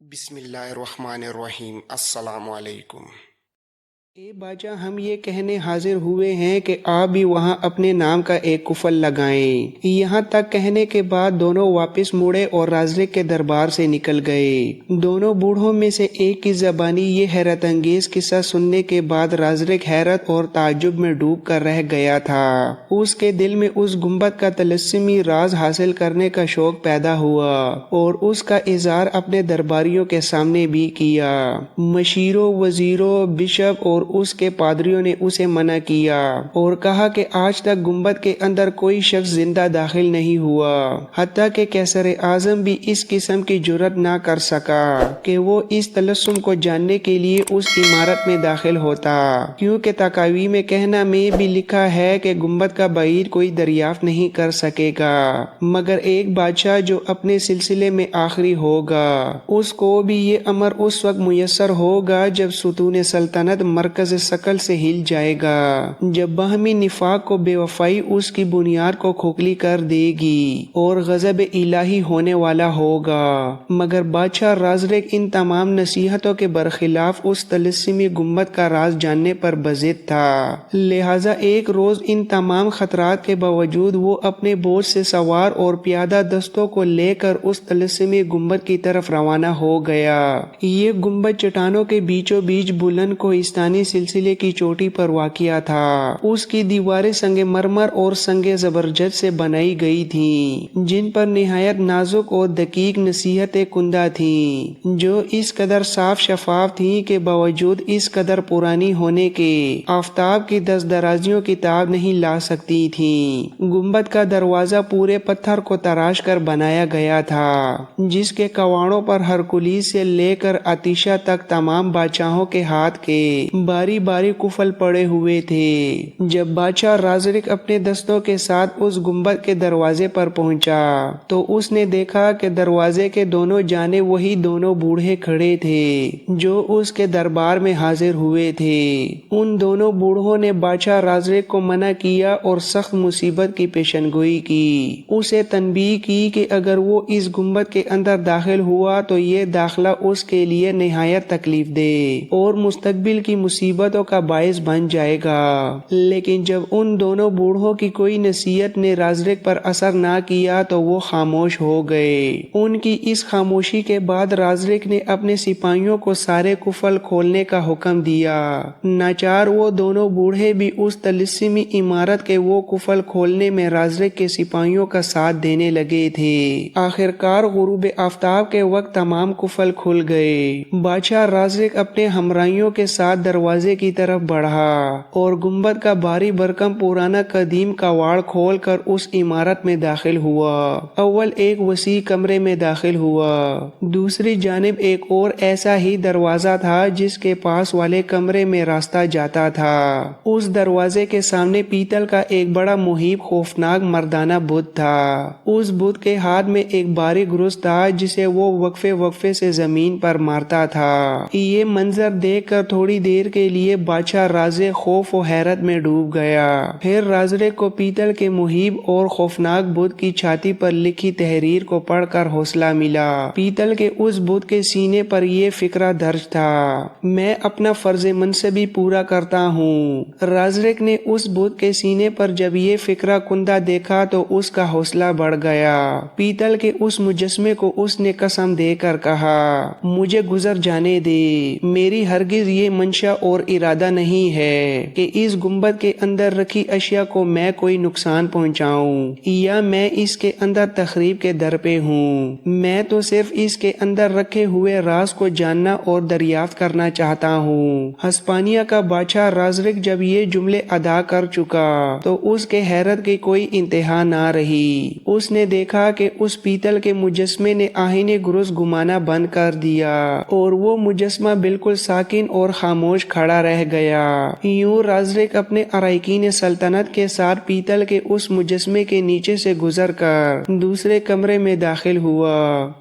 بسم اللہ الرحمن الرحیم۔ السلام علیکم۔ اے باجا، ہم یہ کہنے حاضر ہوئے ہیں کہ آپ بھی وہاں اپنے نام کا ایک کفل لگائیں۔ یہاں تک کہنے کے بعد دونوں واپس مڑے اور رازق کے دربار سے نکل گئے۔ دونوں بوڑھوں میں سے ایک کی زبانی یہ حیرت انگیز قصہ سننے کے بعد رازق حیرت اور تعجب میں ڈوب کر رہ گیا تھا۔ اس کے دل میں اس گنبد کا طلسمی راز حاصل کرنے کا شوق پیدا ہوا اور اس کا اظہار اپنے درباریوں کے سامنے بھی کیا۔ مشیروں، وزیروں، بشپ اور اس کے پادریوں نے اسے منع کیا اور کہا کہ آج تک گنبد کے اندر کوئی شخص زندہ داخل نہیں ہوا، حتیٰ کہ قیصر اعظم بھی اس قسم کی جرات نہ کر سکا کہ وہ اس طلسم کو جاننے کے لیے اس عمارت میں داخل ہوتا، کیونکہ تقاوی میں کہنا میں بھی لکھا ہے کہ گنبد کا بعید کوئی دریافت نہیں کر سکے گا مگر ایک بادشاہ جو اپنے سلسلے میں آخری ہوگا۔ اس کو بھی یہ امر اس وقت میسر ہوگا جب ستون سلطنت مرکز ثقل سے ہل جائے گا، جب باہمی نفاق کو بے وفائی اس کی بنیاد کو کھوکھلی کر دے گی اور غضب الہی ہونے والا ہوگا۔ مگر بادشاہ رازق ان تمام نصیحتوں کے برخلاف اس طلسمی گنبد کا راز جاننے پر بضد تھا، لہٰذا ایک روز ان تمام خطرات کے باوجود وہ اپنے بوجھ سے سوار اور پیادہ دستوں کو لے کر اس طلسمی گنبد کی طرف روانہ ہو گیا۔ یہ گنبد چٹانوں کے بیچوں بیچ بلند کوہستانی سلسلے کی چوٹی پر واقع تھا۔ اس کی دیواریں سنگ مرمر اور سنگ زبرجد سے بنائی گئی تھیں، جن پر نہایت نازک اور دقیق نصیحتیں کندہ تھیں، جو اس قدر صاف شفاف تھیں کہ باوجود اس قدر پرانی ہونے کے آفتاب کی دست درازیوں کی تاب نہیں لا سکتی تھیں۔ گنبد کا دروازہ پورے پتھر کو تراش کر بنایا گیا تھا، جس کے کواڑوں پر ہرکلیس سے لے کر عطیشہ تک تمام بادشاہوں کے ہاتھ کے باری باری قفل پڑے ہوئے تھے۔ جب بادشاہ رازق اپنے دستوں کے ساتھ اس گنبد کے دروازے پر پہنچا تو اس نے دیکھا کہ دروازے کے دونوں جانب وہی دونوں بوڑھے کھڑے تھے جو اس کے دربار میں حاضر ہوئے تھے۔ ان دونوں بوڑھوں نے بادشاہ رازق کو منع کیا اور سخت مصیبت کی پیشن گوئی کی۔ اسے تنبیہ کی کہ اگر وہ اس گنبد کے اندر داخل ہوا تو یہ داخلہ اس کے لیے نہایت تکلیف دہ اور مستقبل کی مصیبتوں کا باعث بن جائے گا۔ لیکن جب ان دونوں بوڑھوں کی کوئی نصیحت نے رازق پر اثر نہ کیا تو وہ خاموش ہو گئے۔ ان کی اس خاموشی کے بعد رازق نے اپنے سپاہیوں کو سارے قفل کھولنے کا حکم دیا۔ ناچار وہ دونوں بوڑھے بھی اس طلسمی عمارت کے وہ قفل کھولنے میں رازق کے سپاہیوں کا ساتھ دینے لگے تھے۔ آخرکار غروب آفتاب کے وقت تمام قفل کھل گئے۔ بادشاہ رازق اپنے ہمراہیوں کے ساتھ دروازے کی طرف بڑھا اور گنبد کا بھاری بھرکم پرانا قدیم کواڑ کھول کر اس عمارت میں داخل ہوا۔ اول ایک وسیع کمرے میں داخل ہوا، دوسری جانب ایک اور ایسا ہی دروازہ تھا جس کے پاس والے کمرے میں راستہ جاتا تھا۔ اس دروازے کے سامنے پیتل کا ایک بڑا مہیب خوفناک مردانہ بت تھا۔ اس بت کے ہاتھ میں ایک بھاری گرز تھا جسے وہ وقفے وقفے سے زمین پر مارتا تھا۔ یہ منظر دیکھ کر تھوڑی دیر کے لیے بادشاہ رازق خوف و حیرت میں ڈوب گیا۔ پھر رازق کو پیتل کے مہیب اور خوفناک بت کی چھاتی پر لکھی تحریر کو پڑھ کر حوصلہ ملا۔ پیتل کے اس بت کے سینے پر یہ فقرہ درج تھا: میں اپنا فرض منصبی پورا کرتا ہوں۔ رازق نے اس بت کے سینے پر جب یہ فقرہ کندہ دیکھا تو اس کا حوصلہ بڑھ گیا۔ پیتل کے اس مجسمے کو اس نے قسم دے کر کہا: مجھے گزر جانے دے، میری ہرگز یہ منشا اور ارادہ نہیں ہے کہ اس گنبد کے اندر رکھی اشیاء کو میں کوئی نقصان پہنچاؤں یا میں اس کے اندر تخریب کے در پہ ہوں۔ میں تو صرف اس کے اندر رکھے ہوئے راز کو جاننا اور دریافت کرنا چاہتا ہوں۔ ہسپانیہ کا بادشاہ رازق جب یہ جملے ادا کر چکا تو اس کے حیرت کی کوئی انتہا نہ رہی۔ اس نے دیکھا کہ اس پیتل کے مجسمے نے آہنِ گرز گمانا بند کر دیا اور وہ مجسمہ بالکل ساکن اور خاموش کھڑا رہ گیا۔ یوں رازرک اپنے اراکین سلطنت کے ساتھ پیتل کے اس مجسمے کے نیچے سے گزر کر دوسرے کمرے میں داخل ہوا۔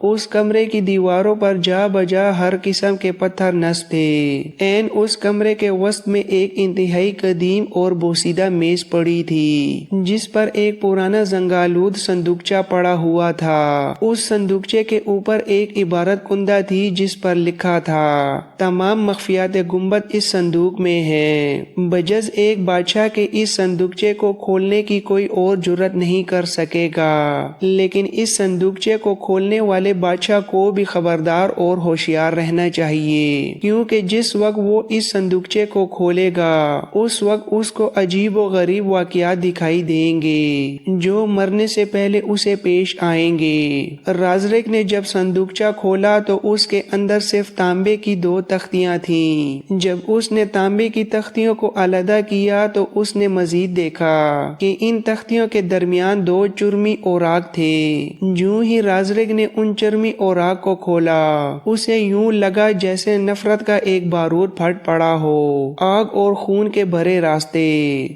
اس کمرے کی دیواروں پر جا بجا ہر قسم کے پتھر نصب تھے۔ این اس کمرے کے وسط میں ایک انتہائی قدیم اور بوسیدہ میز پڑی تھی جس پر ایک پرانا زنگالود صندوقچہ پڑا ہوا تھا۔ اس صندوقچے کے اوپر ایک عبارت کندہ تھی جس پر لکھا تھا، تمام مخفیات گنبد اس صندوق میں ہے، بجز ایک بادشاہ کے اس صندوقچے کو کھولنے کی کوئی اور جرات نہیں کر سکے گا، لیکن اس صندوقچے کو کھولنے والے بادشاہ کو بھی خبردار اور ہوشیار رہنا چاہیے، کیونکہ جس وقت وہ اس صندوقچے کو کھولے گا اس وقت اس کو عجیب و غریب واقعات دکھائی دیں گے جو مرنے سے پہلے اسے پیش آئیں گے۔ رازرک نے جب صندوقچہ کھولا تو اس کے اندر صرف تانبے کی 2 تختیاں تھیں۔ جب اس نے تانبے کی تختیوں کو علیحدہ کیا تو اس نے مزید دیکھا کہ ان تختیوں کے درمیان 2 چرمی اوراق تھے۔ جو ہی رازرک نے ان چرمی اوراق کو کھولا اسے یوں لگا جیسے نفرت کا ایک بارود پھٹ پڑا ہو، آگ اور خون کے بھرے راستے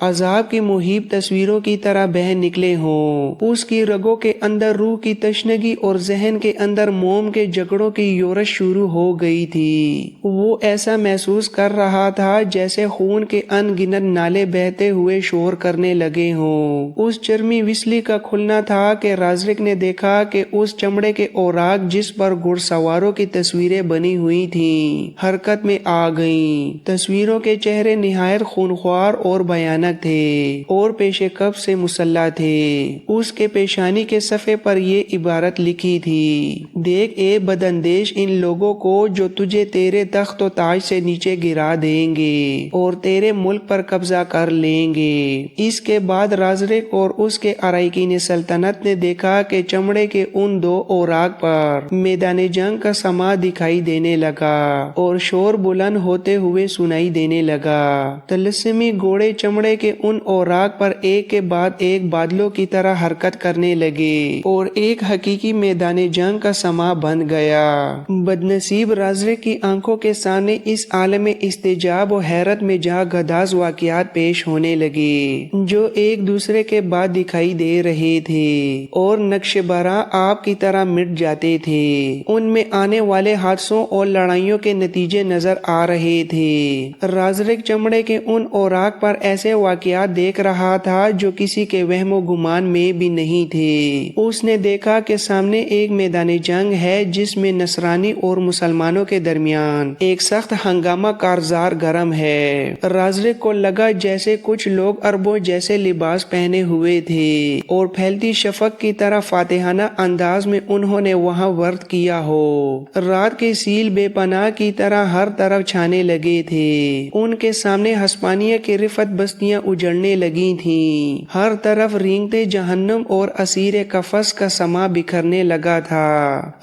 عذاب کی محیب تصویروں کی طرح بہہ نکلے ہوں۔ اس کی رگوں کے اندر روح کی تشنگی اور ذہن کے اندر موم کے جگڑوں کی یورش شروع ہو گئی تھی۔ وہ ایسا محسوس کر رہا تھا جیسے خون کے ان گنت نالے بہتے ہوئے شور کرنے لگے ہوں۔ اس چرمی وسلی کا کھلنا تھا کہ رازرک نے دیکھا کہ اس چمڑے کے اوراق جس پر گھڑ سواروں کی تصویریں بنی ہوئی تھیں حرکت میں آ گئیں۔ تصویروں کے چہرے نہایت خونخوار اور بھیانک تھے اور پیش کف سے مسلح تھے۔ اس کے پیشانی کے صفحے پر یہ عبارت لکھی تھی، دیکھ اے بداندیش ان لوگوں کو جو تجھے تیرے تخت و تاج سے نیچے گرا دیں گے اور تیرے ملک پر قبضہ کر لیں گے۔ اس کے بعد رازرک اور اس کے اراکین سلطنت نے دیکھا کہ چمڑے کے ان 2 اوراق پر میدان جنگ کا سما دکھائی دینے لگا اور شور بلند ہوتے ہوئے سنائی دینے لگا۔ تلسمی گھوڑے چمڑے کے ان اوراق پر ایک کے بعد ایک بادلوں کی طرح حرکت کرنے لگے اور ایک حقیقی میدان جنگ کا سما بن گیا۔ بدنصیب رازرک کی آنکھوں کے سامنے اس عالم استعجاب و حیرت میں جا گداز واقعات پیش ہونے لگے جو ایک دوسرے کے بعد دکھائی دے رہے تھے اور نقش برآں آپ کی طرح مٹ جاتے تھے۔ ان میں آنے والے حادثوں اور لڑائیوں کے نتیجے نظر آ رہے تھے۔ رازرک چمڑے کے ان اوراق پر ایسے واقعات دیکھ رہا تھا جو کسی کے وہم و گمان میں بھی نہیں تھے۔ اس نے دیکھا کہ سامنے ایک میدان جنگ ہے جس میں نصرانی اور مسلمانوں کے درمیان ایک سخت ہنگامہ کارزار گرم ہے۔ رازرک کو لگا جیسے کچھ لوگ عربوں جیسے لباس پہنے ہوئے تھے اور پھیلتی شفق کی طرح فاتحانہ انداز میں انہوں نے وہاں ورد کیا ہو۔ رات کے سیل بے پناہ کی طرح ہر طرف چھانے لگے تھے۔ ان کے سامنے ہسپانیہ کی رفت بستیاں اجڑنے لگی تھیں۔ ہر طرف رینگتے جہنم اور اسیر قفس کا سما بکھرنے لگا تھا۔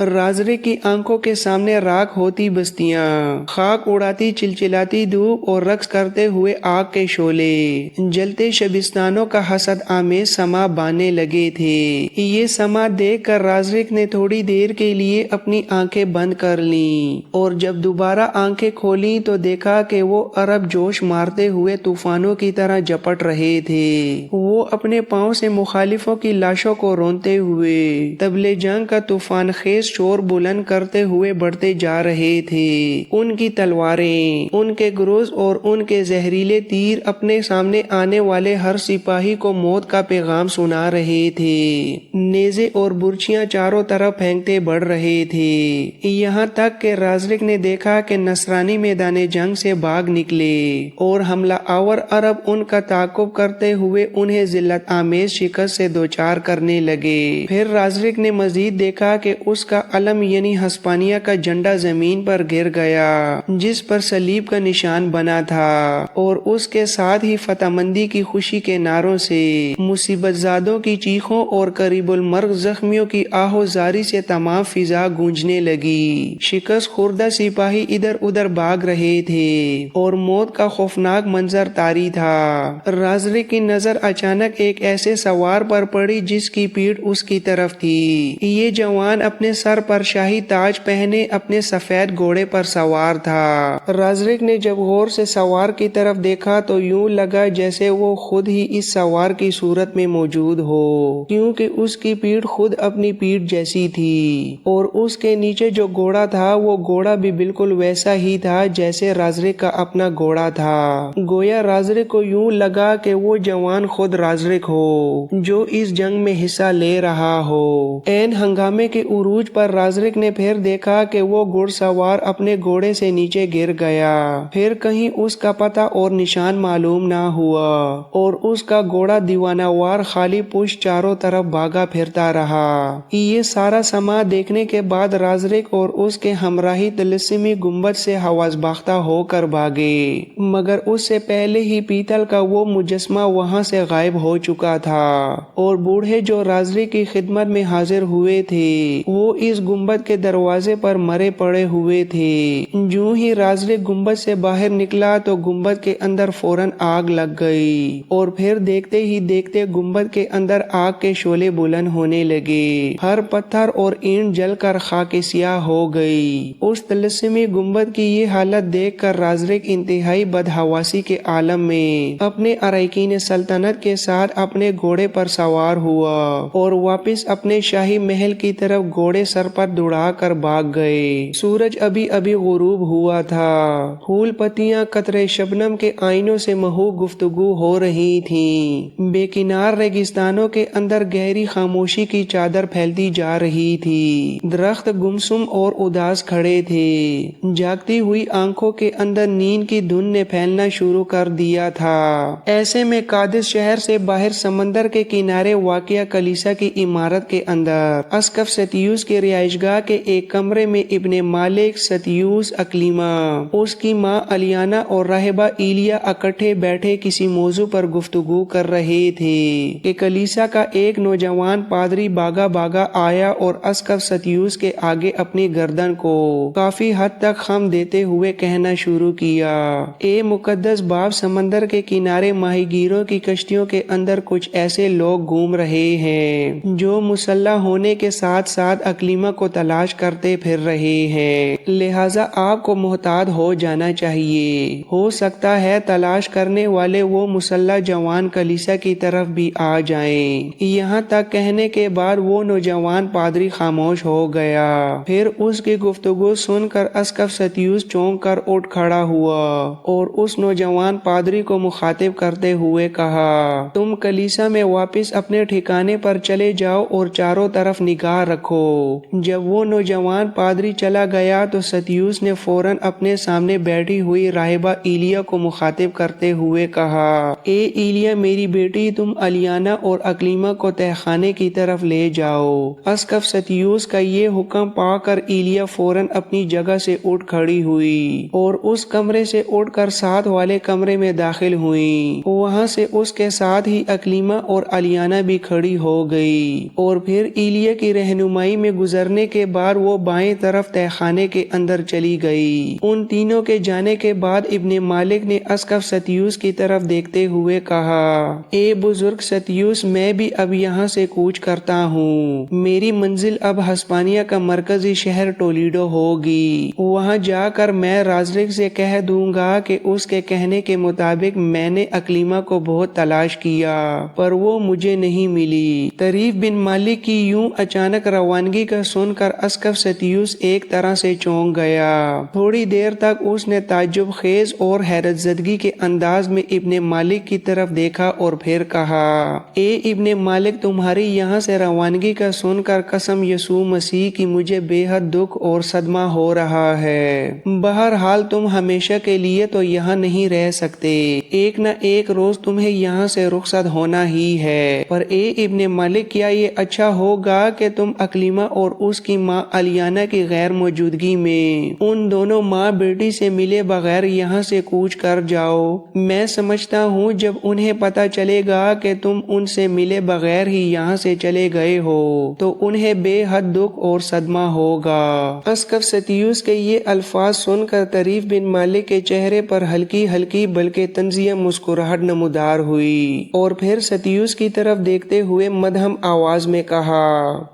رازرک کی آنکھوں کے سامنے راکھ ہوتی بستیاں، خاک اڑاتی چلچلاتی دھوپ اور رقص کرتے ہوئے آگ کے شعلے جلتے شبستانوں کا حسد آمیز سما بانے لگے تھے۔ یہ سما دیکھ کر رازرک نے تھوڑی دیر کے لیے اپنی آنکھیں بند کر لیں اور جب دوبارہ آنکھیں کھولیں تو دیکھا کہ وہ عرب جوش مارتے ہوئے طوفانوں کی طرح جپٹ رہے تھے۔ وہ اپنے پاؤں سے مخالفوں کی لاشوں کو رونتے ہوئے طبل جنگ کا طوفان خیز شور بلند کرتے ہوئے بڑھتے جا رہے تھے۔ ان کی تلواریں، ان کے گروز اور ان کے زہریلے تیر اپنے سامنے آنے والے ہر سپاہی کو موت کا پیغام سنا رہے تھے۔ نیزے اور برچیاں چاروں طرف پھینکتے بڑھ رہے تھے، یہاں تک کہ رازرک نے دیکھا کہ نصرانی میدان جنگ سے بھاگ نکلے اور حملہ آور عرب ان کا تعاقب کرتے ہوئے انہیں ذلت آمیز شکست سے دوچار کرنے لگے۔ پھر رازرک نے مزید دیکھا کہ اس کا علم یعنی ہسپانیہ کا جھنڈا زمین پر گر گیا جس پر صلیب کا نشان بنا تھا اور اس کے ساتھ ہی فتح مندی کی خوشی کے نعروں سے مصیبت زادوں کی چیخوں اور قریب المرگ زخمیوں کی آہو زاری سے تمام فضا گونجنے لگی۔ شکست خوردہ سپاہی ادھر ادھر بھاگ رہے تھے اور موت کا خوفناک منظر طاری تھا۔ رازرک کی نظر اچانک ایک ایسے سوار پر پڑی جس کی پیٹھ اس کی طرف تھی۔ یہ جوان اپنے سر پر شاہی تاج پہنے اپنے سفید گھوڑے پر سوار تھا۔ رازرک نے جب غور سے سوار کی طرف دیکھا تو یوں لگا جیسے وہ خود ہی اس سوار کی صورت میں موجود ہو، کیونکہ اس کی پیٹھ خود اپنی پیٹھ جیسی تھی، اور اس کے نیچے جو گھوڑا تھا وہ گھوڑا بھی بالکل ویسا ہی تھا جیسے رازرک کا اپنا گھوڑا تھا۔ گویا رازرک کو یوں لگا کہ وہ جوان خود رازرک ہو جو اس جنگ میں حصہ لے رہا ہو۔ عین ہنگامے کے عروج پر رازرک نے پھر دیکھا کہ وہ گھڑ سوار اپنے گھوڑے سے نیچے گر گیا، پھر کہیں اس کا پتہ اور نشان معلوم نہ ہوا، اور اس کا گھوڑا دیوانہ وار خالی پشت چاروں طرف بھاگا پھرتا رہا۔ یہ سارا سما دیکھنے کے بعد رازرک اور اس کے ہمراہی طلسمی گنبد سے حواس باختہ ہو کر بھاگے، مگر اس سے پہلے ہی پیتل کا وہ مجسمہ وہاں سے غائب ہو چکا تھا، اور بوڑھے جو رازرک کی خدمت میں حاضر ہوئے تھے وہ اس گنبد کے دروازے پر مرے پڑے ہوئے تھے۔ جو ہی رازرک گنبد سے باہر نکلا تو گنبد کے اندر فوراً آگ لگ گئی، اور پھر دیکھتے ہی دیکھتے گنبد کے اندر آگ کے شعلے بلند ہونے لگے، ہر پتھر اور اینٹ جل کر خاک سیاہ ہو گئی۔ اس طلسمی گنبد کی یہ حالت دیکھ کر رازرک انتہائی بدحواسی کے عالم میں اپنے اراکین سلطنت کے ساتھ اپنے گھوڑے پر سوار ہوا اور واپس اپنے شاہی محل کی طرف گھوڑے سر پر دوڑا کر بھاگ گئے۔ سورج ابھی ابھی غروب ہوا تھا، پھول پتیاں قطرے شبنم کے آئینوں سے محو گفتگو ہو رہی تھیں، بے کنار ریگستانوں کے اندر گہری خاموشی کی چادر پھیلتی جا رہی تھی، درخت گمسم اور اداس کھڑے تھے، جاگتی ہوئی آنکھوں کے اندر نیند کی دھن نے پھیلنا شروع کر دیا تھا۔ ایسے میں قادس شہر سے باہر سمندر کے کنارے واقع کلیسا کی عمارت کے اندر اسقف ستیوس کے رہائش گاہ کے ایک کمرے میں ابن مالک ستیوس اقلیما، اس کی ماں الیانا اور راہبہ ایلیا اکٹھے بیٹھے کسی موضوع پر گفتگو کر رہے تھے کہ کلیسا کا ایک نوجوان پادری باغا باغا آیا اور اسقف ستیوس کے آگے اپنی گردن کو کافی حد تک خم دیتے ہوئے کہنا شروع کیا، اے مقدس باپ، سمندر کے کنارے ماہی گیروں کی کشتیوں کے اندر کچھ ایسے لوگ گھوم رہے ہیں جو مسلح ہونے کے ساتھ ساتھ اقلیمہ کو تلاش کرتے پھر رہے ہیں، لہٰذا آپ کو محتاط ہو جانا چاہیے، ہو سکتا ہے تلاش کرنے والے وہ مسلح جوان کلیسا کی طرف بھی آ جائیں۔ یہاں تک کہنے کے بعد وہ نوجوان پادری خاموش ہو گیا، پھر اس کی گفتگو سن کر اسقف ستیوس چونک کر اٹھ کھڑا ہوا اور اس نوجوان پادری کو مخاطب کرتے ہوئے کہا، تم کلیسا میں واپس اپنے ٹھکانے پر چلے جاؤ اور چاروں طرف نگاہ رکھو۔ جب وہ نوجوان پادری چلا گیا تو ستیوس نے فوراً اپنے سامنے بیٹھی ہوئی راہبہ ایلیا کو مخاطب کرتے ہوئے کہا، اے ایلیا میری بیٹی، تم الیانا اور اقلیمہ کو تہخانے کی طرف لے جاؤ۔ اسقف ستیوس کا یہ حکم پا کر ایلیا فوراً اپنی جگہ سے اٹھ کھڑی ہوئی اور اس کمرے سے اٹھ کر ساتھ والے کمرے میں داخل ہوئیں، وہاں سے اس کے ساتھ ہی اقلیمہ اور الیانا بھی کھڑی ہو گئی، اور پھر ایلیا کی رہنمائی میں گزرنے کے بعد وہ بائیں طرف تہخانے کے اندر چلی گئی۔ ان تینوں کے جانے کے بعد ابن مالک نے اسقف ستیوس کی طرف دیکھتے ہوئے کہا، اے بزرگ ستیوس، میں بھی اب یہاں سے کوچ کرتا ہوں، میری منزل اب ہسپانیہ کا مرکزی شہر ٹولیڈو ہوگی، وہاں جا کر میں رازرک سے کہہ دوں گا کہ اس کے کہنے کے مطابق میں نے اقلیمہ کو بہت تلاش کیا پر وہ مجھے نہیں ملی۔ طریف بن مالک کی یوں اچانک روانگی کا سن کر اسقف ستیوس ایک طرح سے چونک گیا، تھوڑی دیر تک اس نے تعجب خیز اور حیرت زدگی کے انداز میں ابن مالک کی طرف دیکھا اور پھر کہا، اے ابن مالک، تمہاری یہاں سے روانگی کا سن کر قسم یسوع مسیح کی مجھے بے حد دکھ اور صدمہ ہو رہا ہے۔ بہرحال تم ہمیشہ کے لیے تو یہاں نہیں رہ سکتے، ایک نہ ایک روز تمہیں یہاں سے رخصت ہونا ہی ہے، پر اے ابن مالک، کیا یہ اچھا ہوگا کہ تم اقلیمہ اور اس کی ماں الیانا کی غیر موجودگی میں ان دونوں ماں بیٹی سے ملے بغیر یہاں سے کوچ کر جاؤ؟ میں سمجھتا ہوں جب انہیں پتہ چلے گا کہ تم ان سے ملے بغیر ہی یہاں سے چلے گئے ہو تو انہیں بے حد دکھ اور صدمہ ہوگا۔ اسقف ستیوس کے یہ الفاظ سن کر طریف بن مالک کے چہرے پر ہلکی ہلکی بلکہ طنزیہ مسکراہٹ نمودار ہوئی، اور پھر ستیوس کی طرف دیکھتے ہوئے مدھم آواز میں کہا،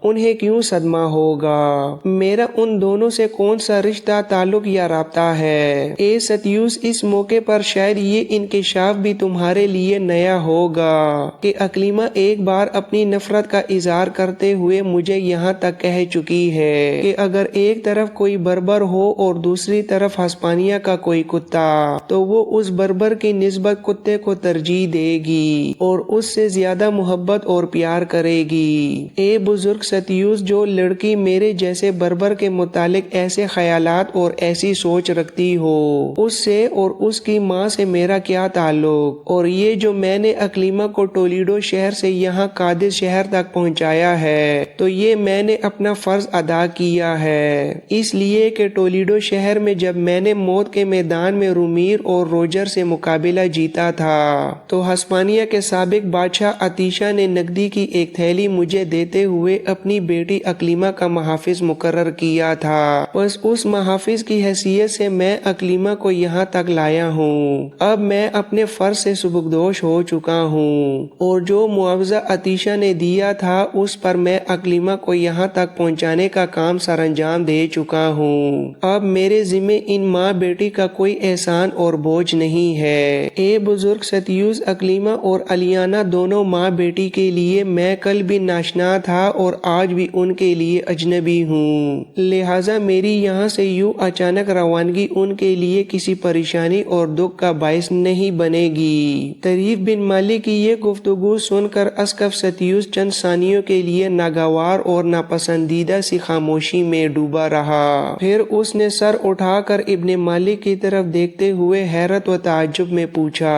انہیں کیوں صدمہ ہوگا؟ میرا ان دونوں سے کون سا رشتہ، تعلق یا رابطہ ہے؟ اے ستیوس، اس موقع پر شاید یہ انکشاف بھی تمہارے لیے نیا ہوگا کہ اکلیما ایک بار اپنی نفرت کا اظہار کرتے ہوئے مجھے یہاں تک کہہ چکی ہے کہ اگر ایک طرف کوئی بربر ہو اور دوسری طرف ہسپانیہ کا کوئی کتا تو وہ اس بربر کی نسبت کتے کو ترجیح دے گی اور اس سے زیادہ محبت اور پیار کرے گی۔ اے بزرگ ستیوس، جو لڑکی میرے جیسے بربر کے متعلق ایسے خیالات اور ایسی سوچ رکھتی ہو، اس سے اور اس کی ماں سے میرا کیا تعلق؟ اور یہ جو میں نے اکلیما کو ٹولیڈو شہر سے یہاں قادس شہر تک پہنچایا ہے تو یہ میں نے اپنا فرض ادا کیا ہے، اس لیے کہ ٹولیڈو شہر میں جب میں نے موت کے میدان میں رومیر اور روجر سے مقابلہ جیتا تھا تو ہسپانیہ کے سابق بادشاہ عطیشہ نے نقدی کی ایک تھیلی مجھے دیتے ہوئے اپنی بیٹی اکلیما کا محافظ مقرر کیا تھا۔ بس اس محافظ کی حیثیت سے میں اکلیما کو یہاں تک لایا ہوں۔ اب میں اپنے فرض سے سبکدوش ہو چکا ہوں اور جو معاوضہ عطیشہ نے دیا تھا اس پر میں اکلیما کو یہاں تک پہنچانے کا کام سر انجام دے چکا ہوں۔ اب میرے ذمہ ان ماں بیٹی کا کوئی احسان اور بوجھ نہیں ہے۔ اے بزرگ ستیوس، اکلیما اور الیانا دونوں ماں بیٹی کے لیے میں کل بھی ناشنا تھا اور آج بھی ان کے لیے اجنبی ہوں، لہٰذا میری یہاں سے یوں اچانک روانگی ان کے لیے کسی پریشانی اور دکھ کا باعث نہیں بنے گی۔ طریف بن مالک کی یہ گفتگو سن کر اسقف ستیوس چند ثانیوں کے لیے ناگوار اور ناپسندیدہ سی خاموشی میں ڈوبا رہا، پھر اس نے سر اٹھا کر ابن مالک کی طرف دیکھتے ہوئے حیرت و تعجب میں پوچھا،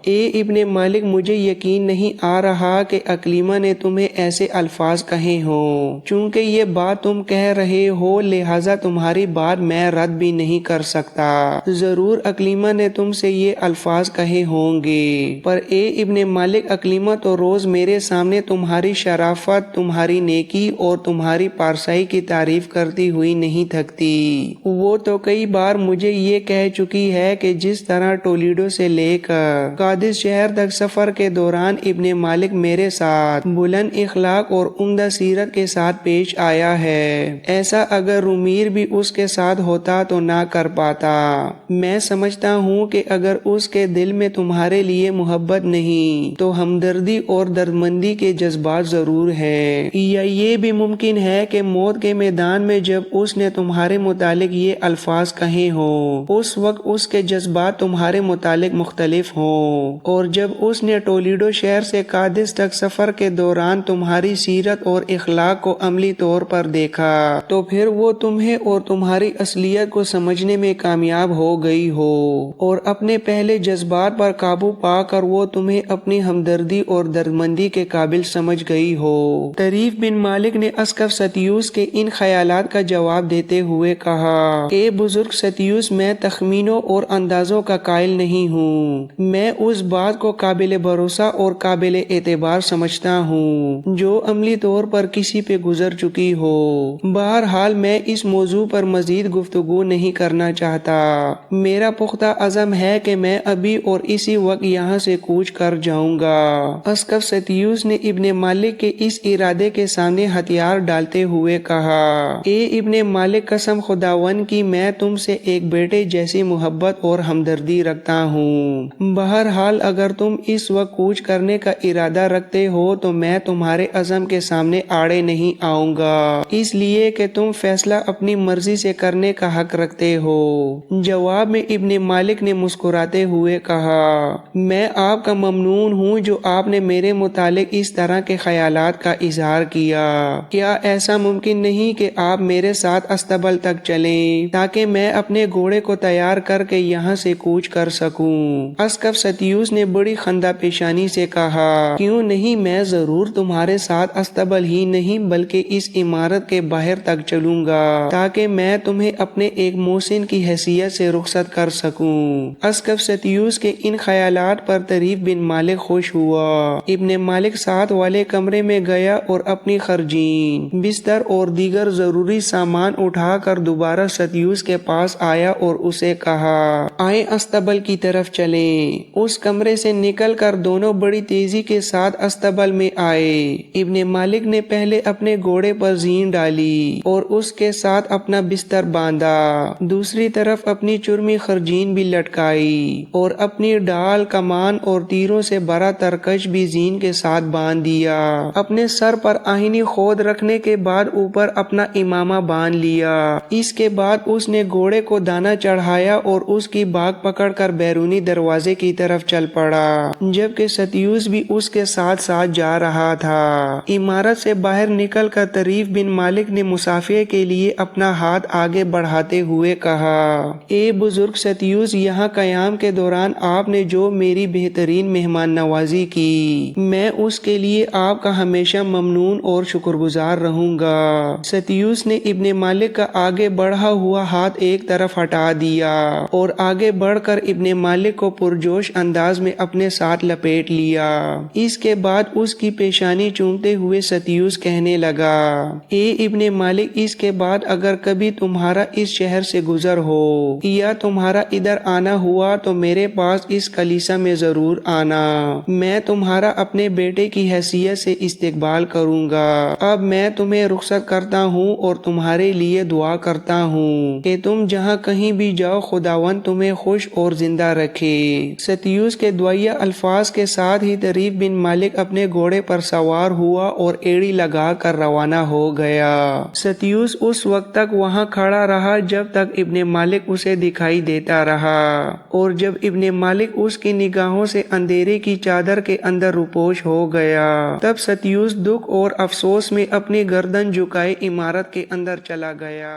اے ابن مالک، مجھے یقین نہیں آ رہا کہ اکلیما نے تمہیں ایسے الفاظ کہے ہوں۔ چونکہ یہ بات تم کہہ رہے ہو لہٰذا تمہاری بات میں رد بھی نہیں کر سکتا۔ ضرور اکلیما نے تم سے یہ الفاظ کہے ہوں گے، پر اے ابن مالک، اکلیما تو روز میرے سامنے تمہاری شرافت، تمہاری نیکی اور تمہاری پارسائی کی تعریف کرتی ہوئی نہیں تھکتی۔ وہ تو کئی بار مجھے یہ کہہ چکی ہے کہ جس طرح ٹولیڈو سے لے کر قادس شہر تک سفر کے دوران ابن مالک میرے ساتھ بلند اخلاق اور عمدہ سیرت کے ساتھ پیش آیا ہے، ایسا اگر رومیر بھی اس کے ساتھ ہوتا تو نہ کر پاتا۔ میں سمجھتا ہوں کہ اگر اس کے دل میں تمہارے لیے محبت نہیں تو ہمدردی اور دردمندی کے جذبات ضرور ہیں، یا یہ بھی ممکن ہے کہ موت کے میدان میں جب اس نے تمہارے متعلق یہ الفاظ کہے ہوں اس وقت اس کے جذبات تمہارے متعلق مختلف ہوں، اور جب اس نے ٹولیڈو شہر سے قادس تک سفر کے دوران تمہاری سیرت اور اخلاق کو عملی طور پر دیکھا تو پھر وہ تمہیں اور تمہاری اصلیت کو سمجھنے میں کامیاب ہو گئی ہو، اور اپنے پہلے جذبات پر قابو پا کر وہ تمہیں اپنی ہمدردی اور دردمندی کے قابل سمجھ گئی ہو۔ طریف بن مالک نے اسقف ستیوس کے ان خیالات کا جواب دیتے ہوئے کہا، اے بزرگ ستیوس، میں تخمینوں اور اندازوں کا قائل نہیں ہوں، میں اس بات کو قابل بھروسہ اور قابل اعتبار سمجھتا ہوں جو عملی طور پر کسی پہ گزر چکی ہو۔ بہرحال میں اس موضوع پر مزید گفتگو نہیں کرنا چاہتا، میرا پختہ عزم ہے کہ میں ابھی اور اسی وقت یہاں سے کوچ کر جاؤں گا۔ اسقف ستیوس نے ابن مالک کے اس ارادے کے سامنے ہتھیار ڈالتے ہوئے کہا، اے ابن مالک، قسم خداوند کی میں تم سے ایک بیٹے جیسی محبت اور ہمدردی رکھتا ہوں۔ بہرحال اگر تم اس وقت کوچ کرنے کا ارادہ رکھتے ہو تو میں تمہارے عزم کے سامنے آڑے نہیں آؤں گا، اس لیے کہ تم فیصلہ اپنی مرضی سے کرنے کا حق رکھتے ہو۔ جواب میں ابن مالک نے مسکراتے ہوئے کہا، میں آپ کا ممنون ہوں جو آپ نے میرے متعلق اس طرح کے خیالات کا اظہار کیا۔ کیا ایسا ممکن نہیں کہ آپ میرے ساتھ استبل تک چلیں تاکہ میں اپنے گھوڑے کو تیار کر کے یہاں سے کوچ کر سکوں؟ اسقف ستیوس نے بڑی خندہ پیشانی سے کہا، کیوں نہیں، میں ضرور تمہارے ساتھ استبل ہی نہیں بلکہ اس عمارت کے باہر تک چلوں گا تاکہ میں تمہیں اپنے ایک محسن کی حیثیت سے رخصت کر سکوں۔ اسقف ستیوس کے ان خیالات پر طریف بن مالک خوش ہوا۔ ابن مالک ساتھ والے کمرے میں گیا اور اپنی خرجین، بستر اور دیگر ضروری سامان اٹھا کر دوبارہ ستیوس کے پاس آیا اور اسے کہا، آئیں استبل کی طرف چلیں۔ اس کمرے سے نکل کر دونوں بڑی تیزی کے ساتھ استبل میں آئے۔ ابن مالک نے پہلے اپنے گھوڑے پر زین ڈالی اور اس کے ساتھ اپنا بستر باندھا، دوسری طرف طرف اپنی چرمی خرجین بھی لٹکائی اور اپنی ڈال کمان اور تیروں سے بڑا ترکش بھی زین کے ساتھ باندھ دیا۔ اپنے سر پر آہنی خود رکھنے کے بعد اوپر اپنا امامہ باندھ لیا۔ اس کے بعد اس نے گھوڑے کو دانا چڑھایا اور اس کی باگ پکڑ کر بیرونی دروازے کی طرف چل پڑا، جبکہ ستیوس بھی اس کے ساتھ ساتھ جا رہا تھا۔ عمارت سے باہر نکل کر طریف بن مالک نے مصافحے کے لیے اپنا ہاتھ آگے بڑھاتے ہوئے کہا، اے بزرگ ستیوس، یہاں قیام کے دوران آپ نے جو میری بہترین مہمان نوازی کی، میں اس کے لیے آپ کا ہمیشہ ممنون اور شکر گزار رہوں گا۔ ستیوس نے ابن مالک کا آگے بڑھا ہوا ہاتھ ایک طرف ہٹا دیا اور آگے بڑھ کر ابن مالک کو پرجوش انداز میں اپنے ساتھ لپیٹ لیا۔ اس کے بعد اس کی پیشانی چومتے ہوئے ستیوس کہنے لگا، اے ابن مالک، اس کے بعد اگر کبھی تمہارا اس شہر سے گزر ہو یا تمہارا ادھر آنا ہوا تو میرے پاس اس کلیسا میں ضرور آنا، میں تمہارا اپنے بیٹے کی حیثیت سے استقبال کروں گا۔ اب میں تمہیں رخصت کرتا ہوں اور تمہارے لیے دعا کرتا ہوں کہ تم جہاں کہیں بھی جاؤ خداوند تمہیں خوش اور زندہ رکھے۔ ستیوس کے دعائیہ الفاظ کے ساتھ ہی طریف بن مالک اپنے گھوڑے پر سوار ہوا اور ایڑی لگا کر روانہ ہو گیا۔ ستیوس اس وقت تک وہاں کھڑا رہا جب تک ابن مالک اسے دکھائی دیتا رہا، اور جب ابن مالک اس کی نگاہوں سے اندھیرے کی چادر کے اندر روپوش ہو گیا، تب ستیوس دکھ اور افسوس میں اپنی گردن جھکائے عمارت کے اندر چلا گیا۔